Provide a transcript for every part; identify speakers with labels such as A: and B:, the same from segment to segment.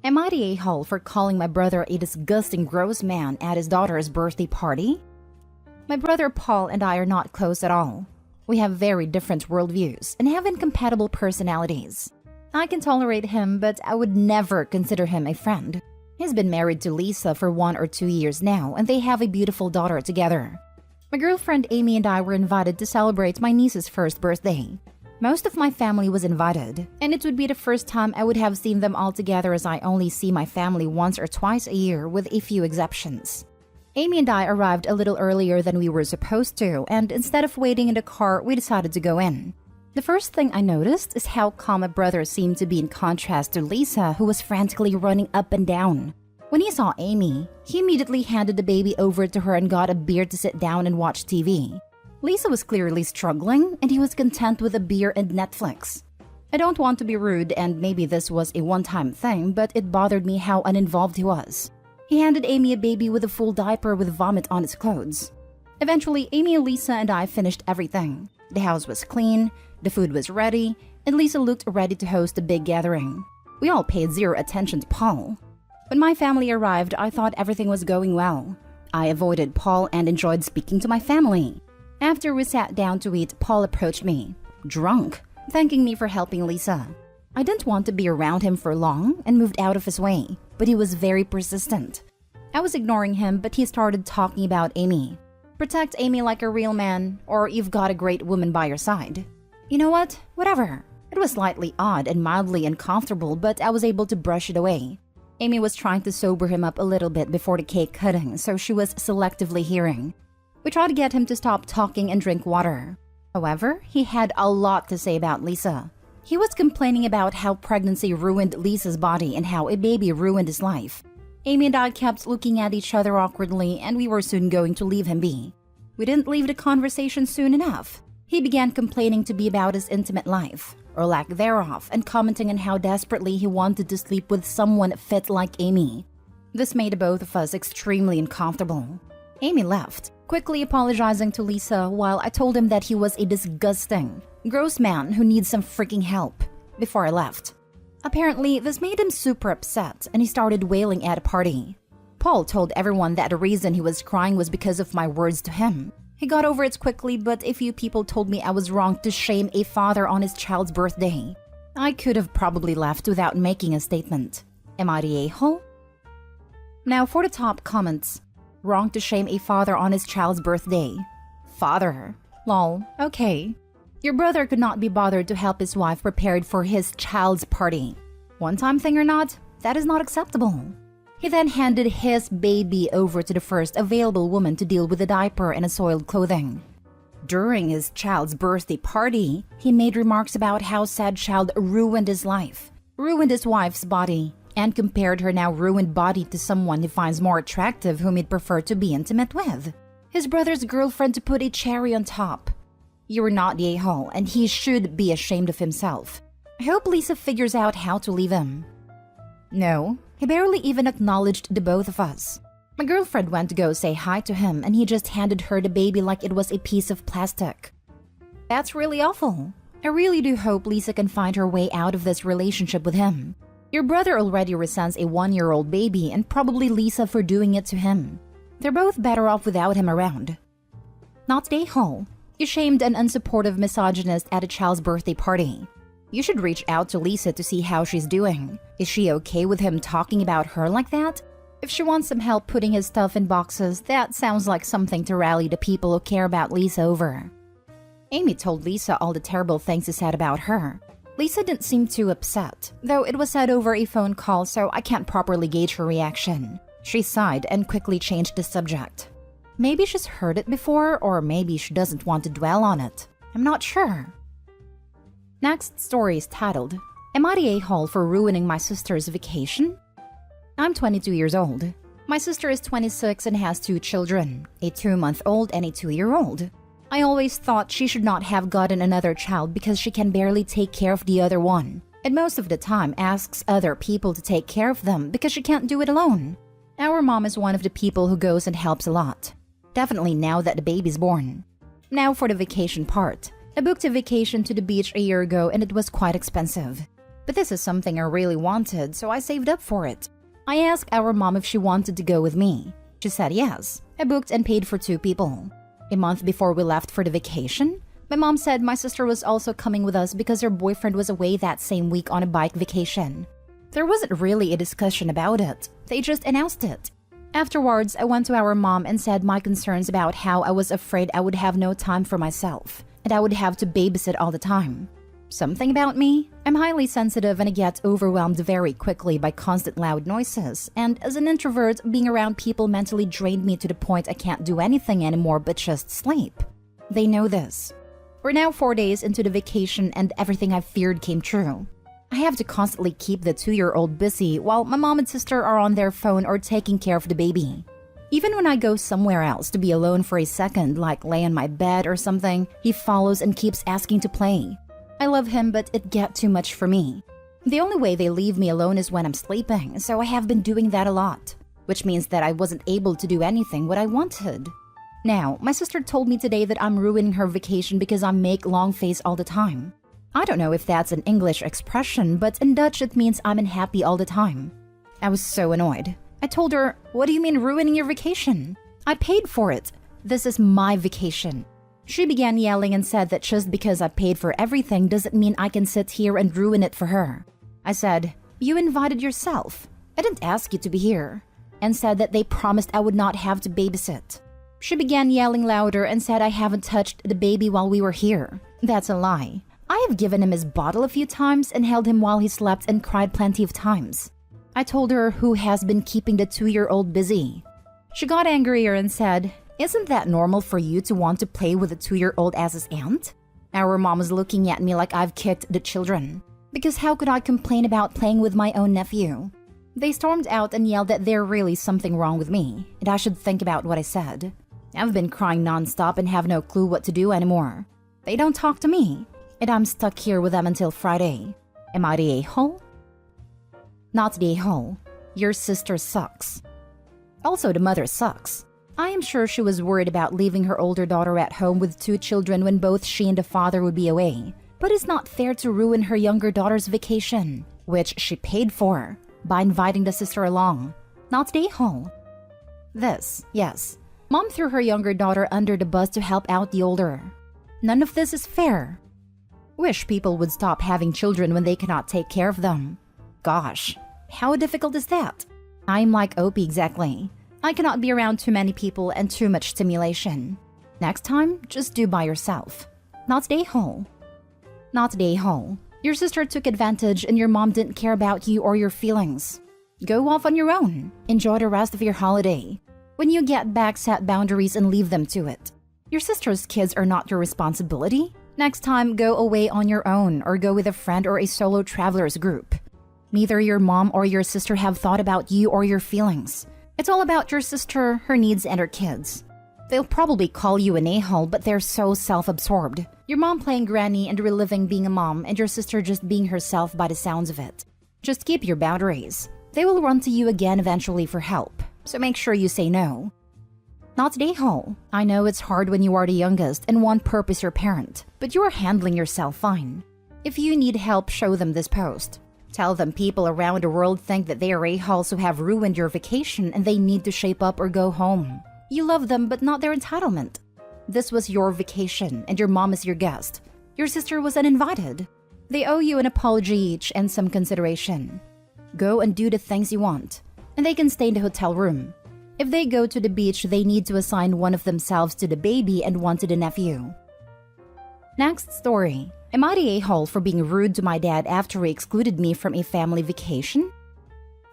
A: Am I the a-hole for calling my brother a disgusting gross man at his daughter's birthday party? My brother Paul and I are not close at all. We have very different worldviews and have incompatible personalities. I can tolerate him, but I would never consider him a friend. He's been married to Lisa for 1 or 2 years now, and they have a beautiful daughter together. My girlfriend Amy and I were invited to celebrate my niece's first birthday. Most of my family was invited, and it would be the first time I would have seen them all together, as I only see my family once or twice a year with a few exceptions. Amy and I arrived a little earlier than we were supposed to, and instead of waiting in the car, we decided to go in. The first thing I noticed is how calm my brother seemed to be in contrast to Lisa, who was frantically running up and down. When he saw Amy, he immediately handed the baby over to her and got a beer to sit down and watch TV. Lisa was clearly struggling, and he was content with a beer and Netflix. I don't want to be rude, and maybe this was a one-time thing, but it bothered me how uninvolved he was. He handed Amy a baby with a full diaper with vomit on its clothes. Eventually, Amy, Lisa, and I finished everything. The house was clean, the food was ready, and Lisa looked ready to host a big gathering. We all paid zero attention to Paul. When my family arrived, I thought everything was going well. I avoided Paul and enjoyed speaking to my family. After we sat down to eat, Paul approached me, drunk, thanking me for helping Lisa. I didn't want to be around him for long and moved out of his way, but he was very persistent. I was ignoring him, but he started talking about Amy. Protect Amy like a real man, or you've got a great woman by your side. You know what? Whatever. It was slightly odd and mildly uncomfortable, but I was able to brush it away. Amy was trying to sober him up a little bit before the cake cutting, so she was selectively hearing. We tried to get him to stop talking and drink water. However, he had a lot to say about Lisa. He was complaining about how pregnancy ruined Lisa's body and how a baby ruined his life. Amy and I kept looking at each other awkwardly, and we were soon going to leave him be. We didn't leave the conversation soon enough. He began complaining to me about his intimate life, or lack thereof, and commenting on how desperately he wanted to sleep with someone fit like Amy. This made both of us extremely uncomfortable. Amy left, quickly apologizing to Lisa while I told him that he was a disgusting, gross man who needs some freaking help, before I left. Apparently, this made him super upset, and he started wailing at a party. Paul told everyone that the reason he was crying was because of my words to him. He got over it quickly, but a few people told me I was wrong to shame a father on his child's birthday. I could have probably left without making a statement. Am I the a-hole? Now for the top comments. Wrong to shame a father on his child's birthday. Father. Lol. Okay. Your brother could not be bothered to help his wife prepared for his child's party. One-time thing or not, that is not acceptable. He then handed his baby over to the first available woman to deal with the diaper and a soiled clothing. During his child's birthday party, he made remarks about how said child ruined his life, ruined his wife's body, and compared her now ruined body to someone he finds more attractive whom he'd prefer to be intimate with. His brother's girlfriend to put a cherry on top. You are not the a-hole, and he should be ashamed of himself. I hope Lisa figures out how to leave him. No, he barely even acknowledged the both of us. My girlfriend went to go say hi to him, and he just handed her the baby like it was a piece of plastic. That's really awful. I really do hope Lisa can find her way out of this relationship with him. Your brother already resents a 1-year-old baby, and probably Lisa for doing it to him. They're both better off without him around. Not the a-hole. You shamed an unsupportive misogynist at a child's birthday party. You should reach out to Lisa to see how she's doing. Is she okay with him talking about her like that? If she wants some help putting his stuff in boxes, that sounds like something to rally the people who care about Lisa over. Amy told Lisa all the terrible things he said about her. Lisa didn't seem too upset, though it was said over a phone call, so I can't properly gauge her reaction. She sighed and quickly changed the subject. Maybe she's heard it before, or maybe she doesn't want to dwell on it. I'm not sure. Next story is titled, Am I the a-hole for ruining my sister's vacation? I'm 22 years old. My sister is 26 and has 2 children, a 2-month-old and a 2-year-old. I always thought she should not have gotten another child because she can barely take care of the other one, and most of the time asks other people to take care of them because she can't do it alone. Our mom is one of the people who goes and helps a lot. Definitely now that the baby's born. Now for the vacation part. I booked a vacation to the beach a year ago and it was quite expensive. But this is something I really wanted, so I saved up for it. I asked our mom if she wanted to go with me. She said yes. I booked and paid for 2 people. A month before we left for the vacation, my mom said my sister was also coming with us because her boyfriend was away that same week on a bike vacation. There wasn't really a discussion about it. They just announced it. Afterwards, I went to our mom and said my concerns about how I was afraid I would have no time for myself, and I would have to babysit all the time. Something about me? I'm highly sensitive and I get overwhelmed very quickly by constant loud noises, and as an introvert, being around people mentally drained me to the point I can't do anything anymore but just sleep. They know this. We're now 4 days into the vacation and everything I feared came true. I have to constantly keep the 2-year-old busy while my mom and sister are on their phone or taking care of the baby. Even when I go somewhere else to be alone for a second, like lay in my bed or something, he follows and keeps asking to play. I love him, but it gets too much for me. The only way they leave me alone is when I'm sleeping, so I have been doing that a lot, which means that I wasn't able to do anything what I wanted. Now, my sister told me today that I'm ruining her vacation because I make long face all the time. I don't know if that's an English expression, but in Dutch it means I'm unhappy all the time. I was so annoyed. I told her, "What do you mean ruining your vacation? I paid for it. This is my vacation." She began yelling and said that just because I paid for everything doesn't mean I can sit here and ruin it for her. I said, "You invited yourself. I didn't ask you to be here," and said that they promised I would not have to babysit. She began yelling louder and said I haven't touched the baby while we were here. That's a lie. I have given him his bottle a few times and held him while he slept and cried plenty of times. I told her who has been keeping the 2-year-old busy. She got angrier and said, "Isn't that normal for you to want to play with a 2-year-old as his aunt?" Our mom was looking at me like I've kicked the children. Because how could I complain about playing with my own nephew? They stormed out and yelled that there's really something wrong with me, and I should think about what I said. I've been crying nonstop and have no clue what to do anymore. They don't talk to me, and I'm stuck here with them until Friday. Am I the a-hole? Not the a-hole. Your sister sucks. Also, the mother sucks. I am sure she was worried about leaving her older daughter at home with 2 children when both she and the father would be away. But it's not fair to ruin her younger daughter's vacation, which she paid for, by inviting the sister along. Not the a-hole. Yes. Mom threw her younger daughter under the bus to help out the older. None of this is fair. Wish people would stop having children when they cannot take care of them. Gosh, how difficult is that? I'm like Opie exactly. I cannot be around too many people and too much stimulation. Next time, just do by yourself. Not the a-hole. Not the a-hole. Your sister took advantage and your mom didn't care about you or your feelings. Go off on your own. Enjoy the rest of your holiday. When you get back, set boundaries and leave them to it. Your sister's kids are not your responsibility. Next time, go away on your own or go with a friend or a solo travelers group. Neither your mom or your sister have thought about you or your feelings. It's all about your sister, her needs, and her kids. They'll probably call you an a-hole, but they're so self-absorbed. Your mom playing granny and reliving being a mom, and your sister just being herself by the sounds of it. Just keep your boundaries. They will run to you again eventually for help, so make sure you say no. Not the a-hole. I know it's hard when you are the youngest and one perp is your parent, but you are handling yourself fine. If you need help, show them this post. Tell them people around the world think that they are a-holes who have ruined your vacation and they need to shape up or go home. You love them, but not their entitlement. This was your vacation, and your mom is your guest. Your sister was uninvited. They owe you an apology each and some consideration. Go and do the things you want, and they can stay in the hotel room. If they go to the beach, they need to assign one of themselves to the baby and one to the nephew. Next story. Am I the a-hole for being rude to my dad after he excluded me from a family vacation?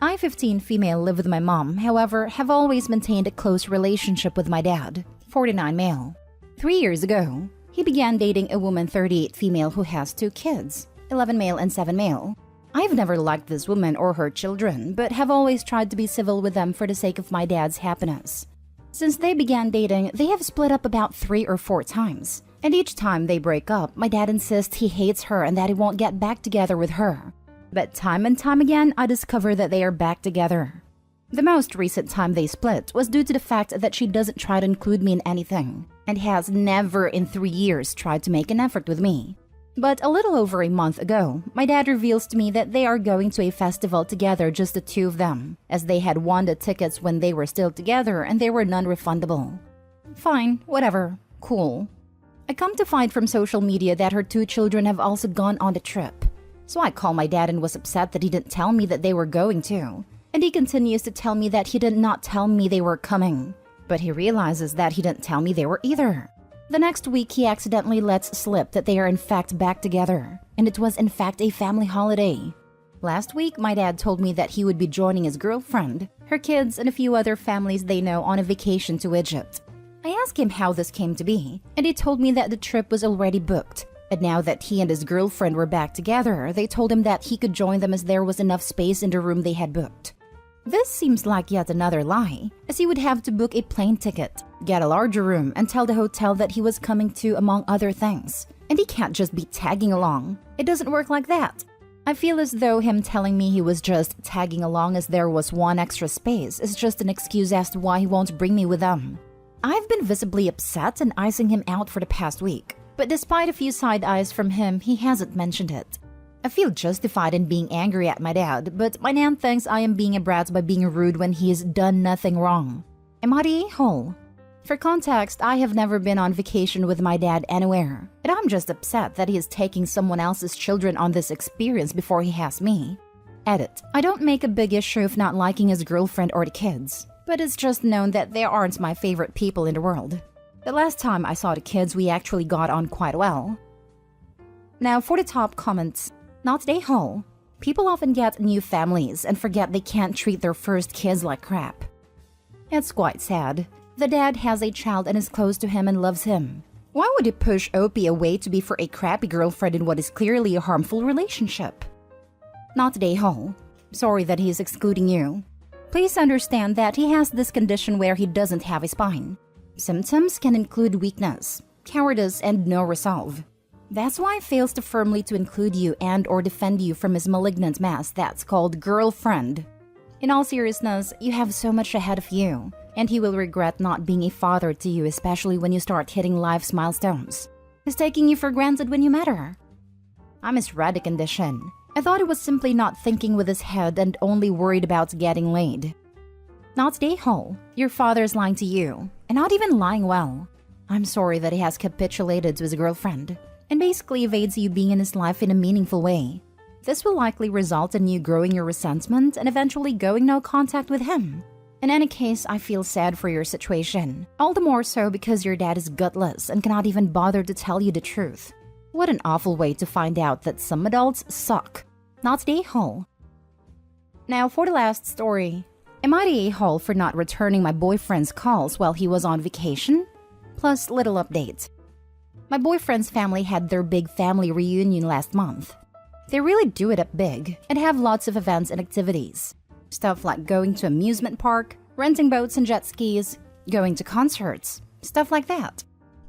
A: I, 15 female, live with my mom, however, have always maintained a close relationship with my dad, 49 male. 3 years ago, he began dating a woman, 38 female, who has 2 kids, 11 male and 7 male. I've never liked this woman or her children, but have always tried to be civil with them for the sake of my dad's happiness. Since they began dating, they have split up about 3 or 4 times. And each time they break up, my dad insists he hates her and that he won't get back together with her. But time and time again, I discover that they are back together. The most recent time they split was due to the fact that she doesn't try to include me in anything, and has never in 3 years tried to make an effort with me. But a little over a month ago, my dad reveals to me that they are going to a festival together, just the two of them, as they had won the tickets when they were still together and they were non-refundable. Fine, whatever, cool. I come to find from social media that her two children have also gone on the trip. So I call my dad and was upset that he didn't tell me that they were going to. And he continues to tell me that he did not tell me they were coming. But he realizes that he didn't tell me they were either. The next week, he accidentally lets slip that they are in fact back together, and it was in fact a family holiday. Last week, my dad told me that he would be joining his girlfriend, her kids, and a few other families they know on a vacation to Egypt. I asked him how this came to be, and he told me that the trip was already booked, and now that he and his girlfriend were back together, they told him that he could join them as there was enough space in the room they had booked. This seems like yet another lie, as he would have to book a plane ticket, get a larger room, and tell the hotel that he was coming to, among other things. And he can't just be tagging along. It doesn't work like that. I feel as though him telling me he was just tagging along as there was one extra space is just an excuse as to why he won't bring me with them. I've been visibly upset and icing him out for the past week, but despite a few side eyes from him, he hasn't mentioned it. I feel justified in being angry at my dad, but my nan thinks I am being a brat by being rude when he has done nothing wrong. Am I the a-hole? For context, I have never been on vacation with my dad anywhere, and I'm just upset that he is taking someone else's children on this experience before he has me. Edit. I don't make a big issue of not liking his girlfriend or the kids, but it's just known that they aren't my favorite people in the world. The last time I saw the kids, we actually got on quite well. Now for the top comments. Not the a-hole. People often get new families and forget they can't treat their first kids like crap. It's quite sad. The dad has a child and is close to him and loves him. Why would he push Opie away to be for a crappy girlfriend in what is clearly a harmful relationship? Not the a-hole. Sorry that he is excluding you. Please understand that he has this condition where he doesn't have a spine. Symptoms can include weakness, cowardice, and no resolve. That's why he fails to firmly to include you and or defend you from his malignant mess that's called girlfriend. In all seriousness, you have so much ahead of you, and he will regret not being a father to you, especially when you start hitting life's milestones. He's taking you for granted when you matter. I misread the condition. I thought he was simply not thinking with his head and only worried about getting laid. Not the a-hole. Your father's lying to you, and not even lying well. I'm sorry that he has capitulated to his girlfriend and basically evades you being in his life in a meaningful way. This will likely result in you growing your resentment and eventually going no contact with him. In any case, I feel sad for your situation, all the more so because your dad is gutless and cannot even bother to tell you the truth. What an awful way to find out that some adults suck. Not the a-hole. Now for the last story. Am I the a-hole for not returning my boyfriend's calls while he was on vacation? Plus little update. My boyfriend's family had their big family reunion last month. They really do it up big and have lots of events and activities. Stuff like going to amusement park, renting boats and jet skis, going to concerts, stuff like that.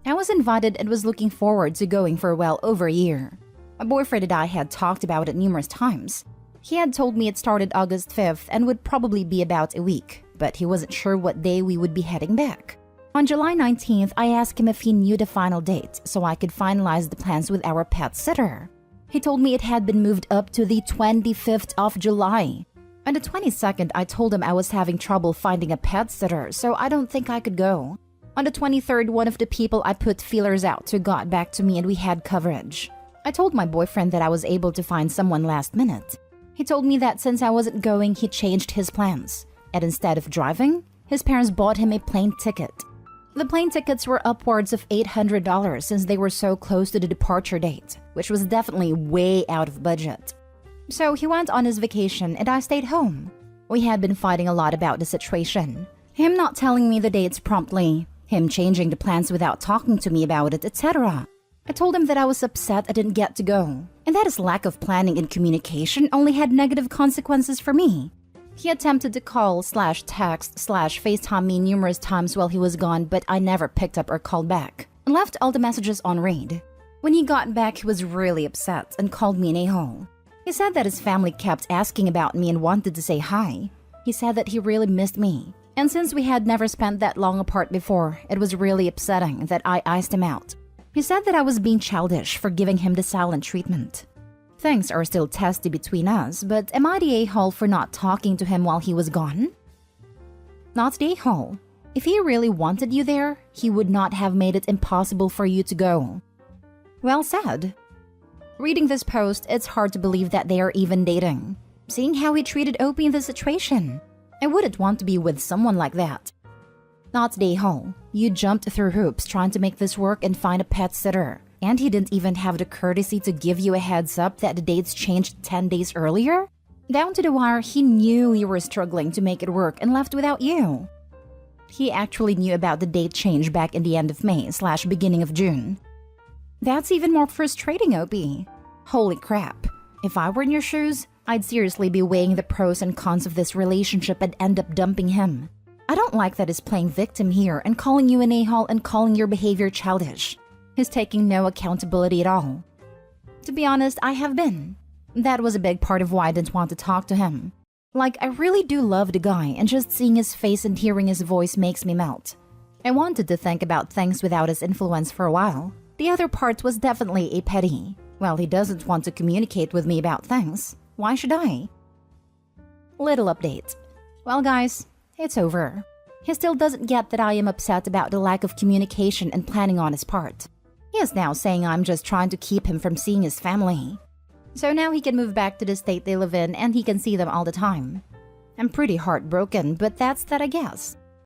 A: I was invited and was looking forward to going for well over a year. My boyfriend and I had talked about it numerous times. He had told me it started August 5th and would probably be about a week, but he wasn't sure what day we would be heading back. On July 19th, I asked him if he knew the final date so I could finalize the plans with our pet sitter. He told me it had been moved up to the 25th of July. On the 22nd, I told him I was having trouble finding a pet sitter, so I don't think I could go. On the 23rd, one of the people I put feelers out to got back to me and we had coverage. I told my boyfriend that I was able to find someone last minute. He told me that since I wasn't going, he changed his plans. And instead of driving, his parents bought him a plane ticket. The plane tickets were upwards of $800 since they were so close to the departure date, which was definitely way out of budget. So he went on his vacation and I stayed home. We had been fighting a lot about the situation. Him not telling me the dates promptly, him changing the plans without talking to me about it, etc. I told him that I was upset I didn't get to go, and that his lack of planning and communication only had negative consequences for me. He attempted to call/text/FaceTime me numerous times while he was gone, but I never picked up or called back, and left all the messages on read. When he got back, he was really upset and called me an a-hole. He said that his family kept asking about me and wanted to say hi. He said that he really missed me, and since we had never spent that long apart before, it was really upsetting that I iced him out. He said that I was being childish for giving him the silent treatment. Things are still testy between us, but am I the a-hole for not talking to him while he was gone? Not the a-hole. If he really wanted you there, he would not have made it impossible for you to go. Well said. Reading this post, it's hard to believe that they are even dating. Seeing how he treated Opie in this situation, I wouldn't want to be with someone like that. Not the a-hole. You jumped through hoops trying to make this work and find a pet sitter. And he didn't even have the courtesy to give you a heads up that the dates changed 10 days earlier? Down to the wire, he knew you were struggling to make it work and left without you. He actually knew about the date change back in the end of May/beginning of June. That's even more frustrating, Opie. Holy crap. If I were in your shoes, I'd seriously be weighing the pros and cons of this relationship and end up dumping him. I don't like that he's playing victim here and calling you an a-hole and calling your behavior childish. He's taking no accountability at all. To be honest, I have been. That was a big part of why I didn't want to talk to him. Like, I really do love the guy, and just seeing his face and hearing his voice makes me melt. I wanted to think about things without his influence for a while. The other part was definitely a petty. Well, he doesn't want to communicate with me about things. Why should I? Little update. Well, guys, it's over. He still doesn't get that I am upset about the lack of communication and planning on his part. He is now saying I'm just trying to keep him from seeing his family. So now he can move back to the state they live in and he can see them all the time. I'm pretty heartbroken, but that's that, I guess.